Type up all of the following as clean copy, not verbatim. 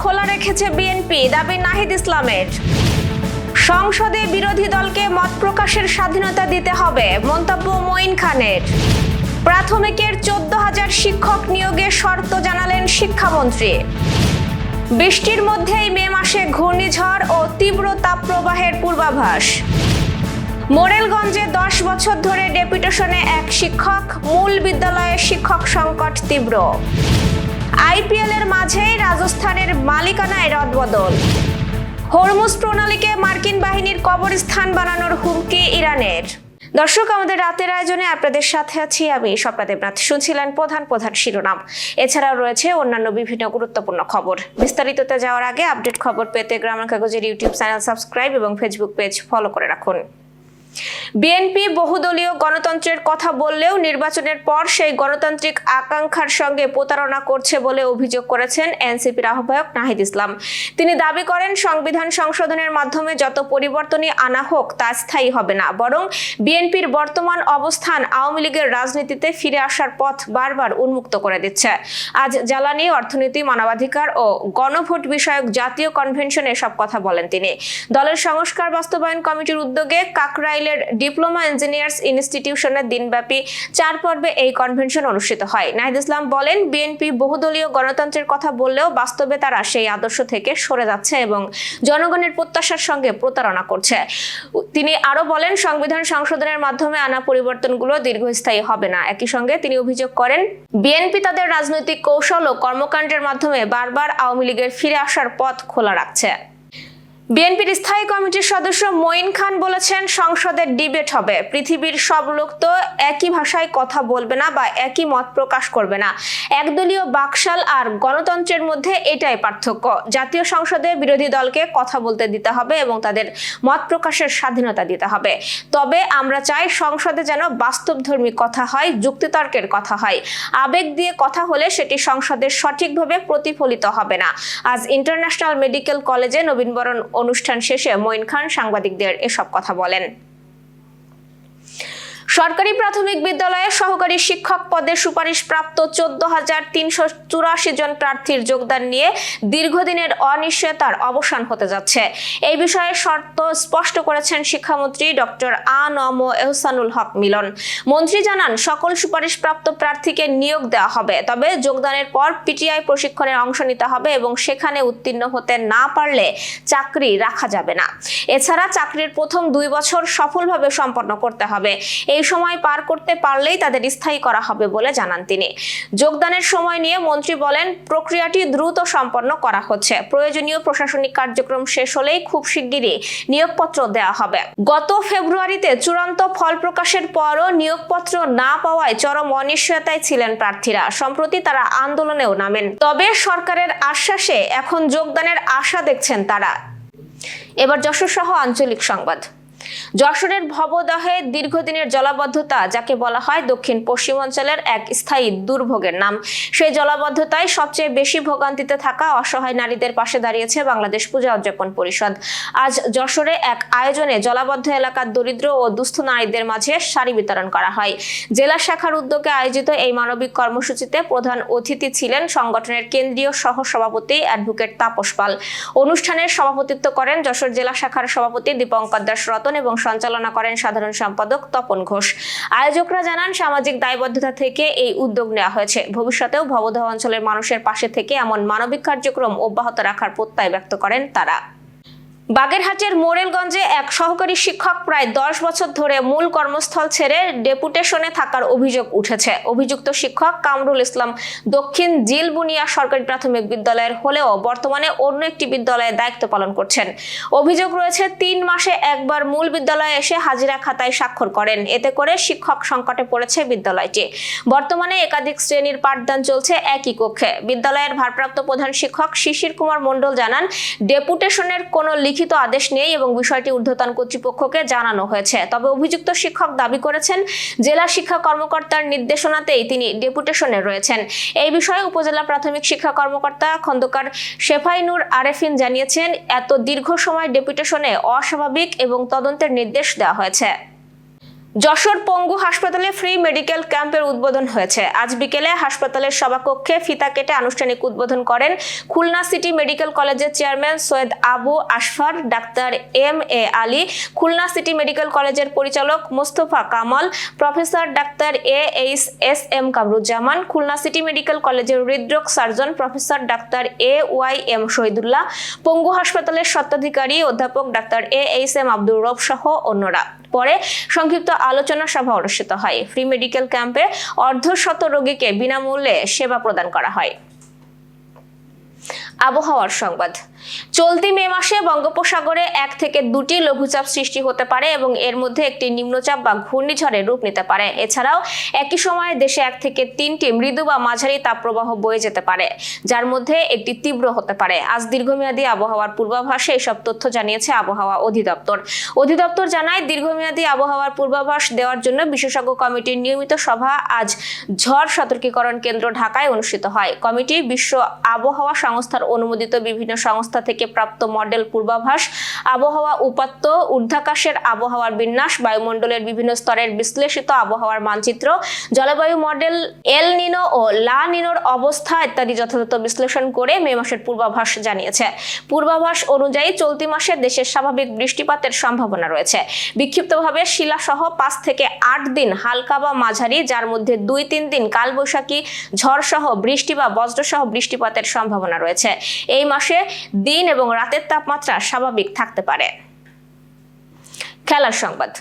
খোলা রেখেছে বিএনপি, দাবি নাহিদ ইসলামের। সংসদে বিরোধী দলকে মত প্রকাশের স্বাধীনতা দিতে হবে, মন্তব্য মঈন খানের। প্রাথমিকের 14,000 শিক্ষক নিয়োগে শর্ত জানালেন শিক্ষামন্ত্রী। বৃষ্টির মধ্যেই মে মাসে ঘূর্ণিঝড় ও তীব্র তাপপ্রবাহের পূর্বাভাস। মোরেলগঞ্জে 10 বছর ধরে ডেপুটেশনে এক শিক্ষক, মূল বিদ্যালয়ে শিক্ষক সংকট তীব্র। আইপিএল এর মাঝেই রাজস্থানের মালিকানায় রদবদল। হরমুজ প্রণালীকে মার্কিন বাহিনীর কবরস্থান বানানোর হুমকি ইরানের। দর্শক, আমাদের রাতের আয়োজনে আপনাদের সাথে আছি আমি স্বপ্না দেবনাথ। শুনছিলেন প্রধান শিরোনাম। এছাড়াও রয়েছে অন্যান্য বিভিন্ন গুরুত্বপূর্ণ খবর। বিস্তারিততে যাওয়ার আগে আপডেট খবর পেতে গ্রামীণ কাগজের ইউটিউব চ্যানেল সাবস্ক্রাইব এবং ফেসবুক পেজ ফলো করে রাখুন। বিএনপি বহুদলীয় গণতন্ত্রের কথা বললেও নির্বাচনের পর সেই গণতান্ত্রিক আকাঙ্ক্ষার সঙ্গে প্রতারণা করছে বলে অভিযোগ করেছেন এনসিপির আহ্বায়ক নাহিদ ইসলাম। তিনি দাবি করেন, সংবিধান সংশোধনের মাধ্যমে যত পরিবর্তনই আনা হোক তা স্থায়ী হবে না, বরং বিএনপির বর্তমান অবস্থান আওয়ামী লীগের রাজনীতিতে ফিরে আসার পথ বারবার উন্মুক্ত করে দিচ্ছে। আজ জ্বালানি, অর্থনীতি, মানবাধিকার ও গণভোট বিষয়ক জাতীয় কনভেনশনে এসব কথা বলেন তিনি। দলের সংস্কার বাস্তবায়ন কমিটির উদ্যোগে কাকরাইলের ডিপ্লোমা ইঞ্জিনিয়ার্স ইনস্টিটিউশনের দিনব্যাপী 4 পর্বে এই কনভেনশন অনুষ্ঠিত হয়। নাহিদ ইসলাম বলেন, বিএনপি বহুদলীয় গণতন্ত্রের কথা বললেও বাস্তবে তারা সেই আদর্শ থেকে সরে যাচ্ছে এবং জনগণের প্রত্যাশার সঙ্গে প্রতারণা করছে। তিনি আরো বলেন, সংবিধান সংশোধনের মাধ্যমে আনা পরিবর্তনগুলো দীর্ঘস্থায়ী হবে না। একই সঙ্গে তিনি অভিযোগ করেন, বিএনপি তাদের রাজনৈতিক কৌশল ও কর্মকাণ্ডের মাধ্যমে বারবার আওয়ামী লীগের ফিরে আসার পথ খোলা রাখছে। বিএনপির স্থায়ী কমিটির সদস্য মঈন খান বলেছেন, সংসদে ডিবেট হবে। পৃথিবীর সব লোক তো একই ভাষায় কথা বলবে না বা একই মত প্রকাশ করবে না। একদলীয় বাকশাল আর গণতন্ত্রের মধ্যে এটাই পার্থক্য। জাতীয় সংসদে বিরোধী দলকে কথা বলতে দিতে হবে এবং তাদের মত প্রকাশের স্বাধীনতা দিতে হবে। তবে আমরা চাই সংসদে যেন বাস্তবধর্মী কথা হয়, যুক্তিতর্কের কথা হয়। আবেগ দিয়ে কথা হলে সেটি সংসদে সঠিকভাবে প্রতিফলিত হবে না। আজ ইন্টারন্যাশনাল মেডিকেল কলেজে নবীনবরণ অনুষ্ঠান শেষে মঈন খান সাংবাদিকদের এসব কথা বলেন। সরকারি প্রাথমিক বিদ্যালয়ে সহকারী শিক্ষক পদে সুপারিশপ্রাপ্ত 14,384 জন প্রার্থীর যোগদান নিয়ে দীর্ঘদিনের অনিশ্চয়তার অবসান হতে যাচ্ছে। এই বিষয়ে শর্ত স্পষ্ট করেছেন শিক্ষামন্ত্রী ডক্টর আ.ন.ম এহসানুল হক মিলন। মন্ত্রী জানান, সকল সুপারিশপ্রাপ্ত প্রার্থীকে নিয়োগ দেওয়া হবে, তবে যোগদানের পর পিটিআই প্রশিক্ষণে অংশ নিতে হবে এবং সেখানে উত্তীর্ণ হতে না পারলে চাকরি রাখা যাবে না। এছাড়া চাকরির প্রথম 2 বছর সফলভাবে সম্পন্ন করতে হবে। এই সময় পার করতে পারলেই তাদের স্থায়ী করা হবে বলে জানান তিনি। যোগদানের সময় নিয়ে মন্ত্রী বলেন, প্রক্রিয়াটি দ্রুত সম্পন্ন করা হচ্ছে। প্রয়োজনীয় প্রশাসনিক কার্যক্রম শেষ হলেই খুব শিগগিরই নিয়োগপত্র দেওয়া হবে। গত ফেব্রুয়ারিতে চূড়ান্ত ফল প্রকাশের পরও নিয়োগপত্র না পাওয়ায় চরম অনিশ্চয়তায় ছিলেন প্রার্থীরা। সম্প্রতি তারা আন্দোলনেও নামেন। তবে সরকারের আশ্বাসে এখন যোগদানের আশা দেখছেন তারা। এবার যশোর সহ আঞ্চলিক সংবাদ। যশোরের ভবদহে দীর্ঘদিনের জলাবদ্ধতা, যাকে বলা হয় দক্ষিণ পশ্চিমাঞ্চলের এক স্থায়ী দুর্ভোগের নাম, সেই জলাবদ্ধতায় সবচেয়ে বেশি ভোগান্তিতে থাকা অসহায় নারীদের পাশে দাঁড়িয়েছে বাংলাদেশ পূজা উদযাপন পরিষদ। আজ যশোরে এক আয়োজনে জলাবদ্ধ এলাকার দরিদ্র ও দুস্থ নারীদের মাঝে শাড়ি বিতরণ করা হয়। জেলা শাখার উদ্যোগে আয়োজিত এই মানবিক কর্মসূচিতে প্রধান অতিথি ছিলেন সংগঠনের কেন্দ্রীয় সহ সভাপতি অ্যাডভোকেট তাপস পাল। অনুষ্ঠানের সভাপতিত্ব করেন যশোর জেলা শাখার সভাপতি দীপঙ্কর দাস রতন এবং সঞ্চালনা করেন সাধারণ সম্পাদক তপন ঘোষ। আয়োজকরা জানান, সামাজিক দায়বদ্ধতা থেকে এই উদ্যোগ নেওয়া হয়েছে। ভবিষ্যতেও ভবদহ অঞ্চলের মানুষের পাশে থেকে এমন মানবিক কার্যক্রম অব্যাহত রাখার প্রত্যয় ব্যক্ত করেন তারা। বাগেরহাটের মোরেলগঞ্জে এক সহকারী শিক্ষক প্রায় 10 বছর ধরে মূল কর্মস্থল ছেড়ে ডেপুটেশনে থাকার অভিযোগ উঠেছে। অভিযুক্ত শিক্ষক কামরুল ইসলাম দক্ষিণ জিলবুনিয়া সরকারি প্রাথমিক বিদ্যালয়ের হলেও বর্তমানে অন্য একটি বিদ্যালয়ে দায়িত্ব পালন করছেন। অভিযোগ রয়েছে, 3 মাসে একবার মূল বিদ্যালয়ে এসে হাজিরা খাতায় স্বাক্ষর করেন। এতে করে শিক্ষক সংকটে পড়েছে বিদ্যালয়টি। বর্তমানে একাধিক শ্রেণীর পাঠদান চলছে একই কক্ষে। বিদ্যালয়ের ভারপ্রাপ্ত প্রধান শিক্ষক শিশির কুমার মণ্ডল জানান, ডেপুটেশনের কোনো লিখিত আদেশ নেই এবং বিষয়টি ঊর্ধ্বতন কর্তৃপক্ষকে জানানো হয়েছে। তবে অভিযুক্ত শিক্ষক দাবি করেছেন, জেলা শিক্ষা কর্মকর্তার নির্দেশনাতেই তিনি ডেপুটেশনে রয়েছেন। এই বিষয়ে উপজেলা প্রাথমিক শিক্ষা কর্মকর্তা খন্দকার শেফাইনুর আরেফিন জানিয়েছেন, এত দীর্ঘ সময় ডেপুটেশনে অস্বাভাবিক এবং তদন্তের নির্দেশ দেওয়া হয়েছে। যশোর পঙ্গু হাসপাতালে ফ্রি মেডিকেল ক্যাম্পের উদ্বোধন হয়েছে। আজ বিকেলে হাসপাতালের সভাকক্ষে ফিতা কেটে আনুষ্ঠানিক উদ্বোধন করেন খুলনা সিটি মেডিকেল কলেজের chairman Syed Abu Ashfar, doctor M A. Ali, Khulna city medical কলেজের পরিচালক Mostafa Kamal, professor doctor S M. Kamruzzaman, Khulna city medical কলেজের হৃদরোগ surgeon professor doctor A Y M. Shahidullah, পঙ্গু হাসপাতালের স্বত্বাধিকারী অধ্যাপক ডাক্তার এ.এইচ.এম. আব্দুর রব সহ অন্যরা। পরে সংক্ষিপ্ত আলোচনা সভা অনুষ্ঠিত হয়। ফ্রি মেডিকেল ক্যাম্পে অর্ধশত রোগীকে বিনামূল্যে সেবা প্রদান করা হয়। আবহাওয়ার সংবাদ। চলতি মে মাসে বঙ্গোপসাগরে 1 থেকে 2টি লঘুচাপ সৃষ্টি হতে পারে এবং এর মধ্যে একটি নিম্নচাপ বা ঘূর্ণিঝড়ের রূপ নিতে পারে। এছাড়াও একই সময়ে দেশে 1 থেকে 3টি মৃদু বা মাঝারি তাপপ্রবাহ বয়ে যেতে পারে, যার মধ্যে একটি তীব্র হতে পারে। আজ দীর্ঘমেয়াদী আবহাওয়ার পূর্বাভাসে এসব তথ্য জানিয়েছে আবহাওয়া অধিদপ্তর। অধিদপ্তর জানায়, দীর্ঘমেয়াদী আবহাওয়ার পূর্বাভাস দেওয়ার জন্য বিশেষজ্ঞ কমিটির নিয়মিত সভা আজ ঝড় সতর্কীকরণ কেন্দ্র ঢাকায় অনুষ্ঠিত হয়। কমিটি বিশ্ব আবহাওয়া সংস্থার অনুমোদিত বিভিন্ন সংস্থা থেকে প্রাপ্ত মডেল পূর্বাভাস, আবহাওয়া উপাত্ত, ঊর্ধ্বাকাশের আবহাওয়ার বিন্যাস, বায়ুমণ্ডলের বিভিন্ন স্তরের বিশ্লেষিত আবহাওয়ার মানচিত্র, জলবায়ু মডেল, এল নিনো ও লা নিনোর অবস্থা ইত্যাদি যথাযথ বিশ্লেষণ করে মে মাসের পূর্বাভাস জানিয়েছে। পূর্বাভাস অনুযায়ী চলতি মাসে দেশের স্বাভাবিক বৃষ্টিপাতের সম্ভাবনা রয়েছে। বিক্ষিপ্তভাবে শিলাসহ 5 থেকে 8 দিন হালকা বা মাঝারি, যার মধ্যে 2-3 দিন কালবৈশাখী ঝড় সহ বৃষ্টি বা বজ্রসহ বৃষ্টিপাতের সম্ভাবনা রয়েছে। এই মাসে দিন এবং রাতের তাপমাত্রা স্বাভাবিক থাকতে পারে। খেলার সংবাদ।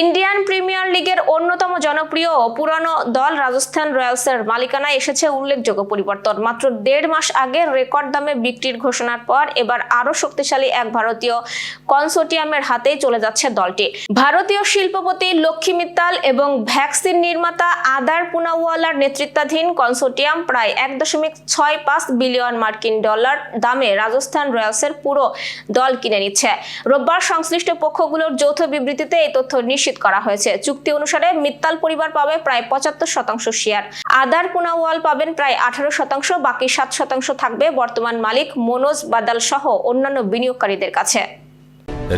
ইন্ডিয়ান প্রিমিয়ার লিগের অন্যতম জনপ্রিয় ও পুরানো দল রাজস্থান রয়্যালসের মালিকানায় এসেছে উল্লেখযোগ্য পরিবর্তন। মাত্র 1.5 মাস আগে রেকর্ড দামে বিক্রির ঘোষণার পর এবার আরো শক্তিশালী এক ভারতীয় কনসোর্টিয়ামের হাতেই চলে যাচ্ছে দলটি। ভারতীয় শিল্পপতি লক্ষ্মী মিত্তাল এবং ভ্যাকসিন নির্মাতা আদার পুনাওয়ালার নেতৃত্বাধীন কনসোর্টিয়াম প্রায় 1.65 বিলিয়ন মার্কিন ডলার দামে রাজস্থান রয়্যালসের পুরো দল কিনে নিচ্ছে। রোববার সংশ্লিষ্ট পক্ষগুলোর যৌথ বিবৃতিতে এই তথ্য নিশ্চিত করা হয়েছে। চুক্তি অনুসারে মিত্তাল পরিবার পাবে প্রায় 75% শেয়ার, আদার পুনাওয়াল পাবেন প্রায় 18%, বাকি 7% থাকবে বর্তমান মালিক মনোজ বাদাল সহ অন্যান্য বিনিয়োগকারীদের কাছে।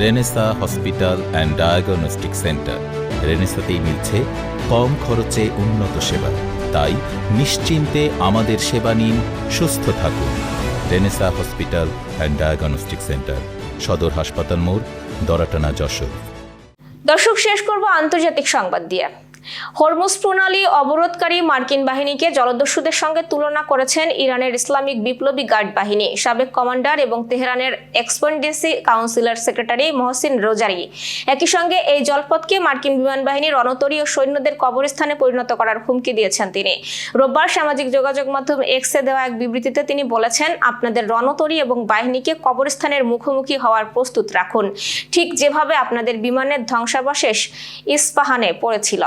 Renaissance hospital and diagnostic centre. রেনেসাতেই মিলছে কম খরচে উন্নত সেবা, তাই নিশ্চিন্তে আমাদের সেবা নিন, সুস্থ থাকুন। Renaissance hospital and diagnostic centre, সদর হাসপাতাল মোড়, দরাটানা, যশোর। দর্শক, শেষ করব আন্তর্জাতিক সংবাদ দিয়ে। হরমুজ প্রণালী অবরোধকারী মার্কিন বাহিনীকে জলদস্যুদের সঙ্গে তুলনা করেছেন ইরানের ইসলামিক বিপ্লবী গার্ড বাহিনী সাবেক কমান্ডার এবং তেহরানের এক্সপেন্ডেন্সি কাউন্সিলের সেক্রেটারি মহসিন রোজারি। একই সঙ্গে এই জলপথকে মার্কিন বিমান বাহিনীর রণতরী ও সৈন্যদের কবরস্থানে পরিণত করার হুমকি দিয়েছেন তিনি। রোববার সামাজিক যোগাযোগ মাধ্যম এক্সে দেওয়া এক বিবৃতিতে তিনি বলেছেন, আপনাদের রণতরী এবং বাহিনীকে কবরস্থানের মুখোমুখি হওয়ার প্রস্তুত রাখুন, ঠিক যেভাবে আপনাদের বিমানের ধ্বংসাবশেষ ইস্পাহানে পড়েছিল।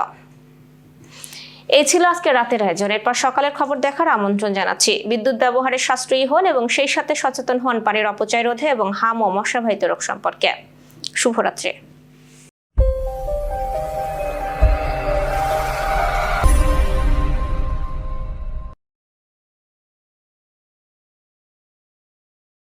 এই ছিল আজকে রাতের আয়োজন। এরপর সকালের খবর দেখার আমন্ত্রণ জানাচ্ছি। বিদ্যুৎ ব্যবহারে সাশ্রয়ী হন এবং সেই সাথে সচেতন হন পানির অপচয় রোধে এবং হাম ও মশাবাহিত রোগ সম্পর্কে। শুভরাত্রি।